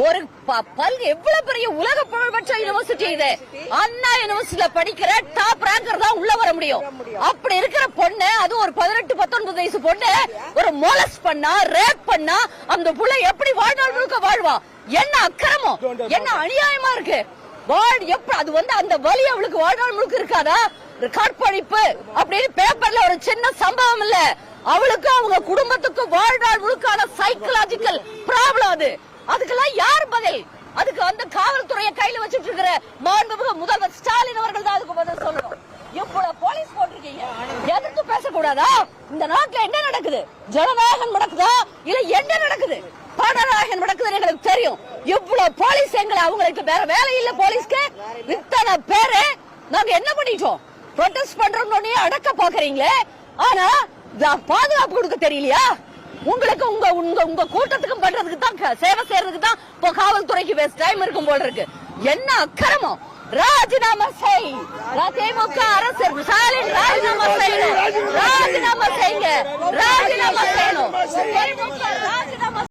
ஒரு எவ்வளவு பெரிய உலக புகழ்பெற்ற யூனிவர்சிட்டி இது. அண்ணா யூனிவர்சிட்டியில படிக்கிற டாப் ரேங்கர் தான் உள்ள வர முடியும். அப்படி இருக்கிற பொண்ணு, அது ஒரு 18-19 வயசு பொண்ணு ஒரு மோலஸ் பண்ணா, ரேப் பண்ணா, அந்த புள்ள எப்படி வாழ்நாள் முழுக்க வாழ்வா? என்ன அக்கிரமம், என்ன அநியாயமா இருக்கு. அது அந்த வலி அவளுக்கு வாழ்நாள் முழுக்க இருக்காதா? கற்பழிப்பு அப்படின்னு பேப்பர்ல ஒரு சின்ன சம்பவம் இல்ல, அவளுக்கு அவங்க குடும்பத்துக்கு வாழ்நாள் முழுக்கான சைக்கலாஜிக்கல் ப்ராப்ளம் அது. அதுக்கெல்லாம் யார் பதில்? அதுக்கு அந்த காவல்துறையை கையில வச்சுட்டு இருக்கிற மாண்புமிகு முதல்வர் ஸ்டாலின் அவர்கள் தான் அதுக்கு பதில் சொல்லணும். இவ்வளவு போலீஸ் போட்டிருக்கீங்க, எதிர்த்து பேசக்கூடாதா? இந்த நாட்டுல என்ன நடக்குது? ஜனநாயகம் நடக்குதா இல்ல என்ன நடக்குது? பணநாயகம் நடக்குதுன்னு எங்களுக்கு தெரியும். இவ்வளவு போலீஸ் எங்களை, அவங்களுக்கு வேற வேலை இல்ல போலீஸ்க்கு. இத்தனை பேரு நாங்க என்ன பண்ணிட்டோம்? ப்ரொடெஸ்ட் பண்றோம்னு அடக்க பாக்குறீங்களே, ஆனா பாதுகாப்பு கொடுக்க தெரியலையா உங்களுக்கு? உங்க கூட்டத்துக்கும் பண்றதுக்கு தான், சேவை செய்யறதுக்கு தான் இப்போ காவல்துறைக்கு வேஸ்ட் டைம் இருக்கும் போல இருக்கு. என்ன அக்கிரமம்! ராஜினாமா செய். திமுக அரசு ஸ்டாலின் ராஜினாமா செய்யணும், ராஜினாமா செய்யுங்க.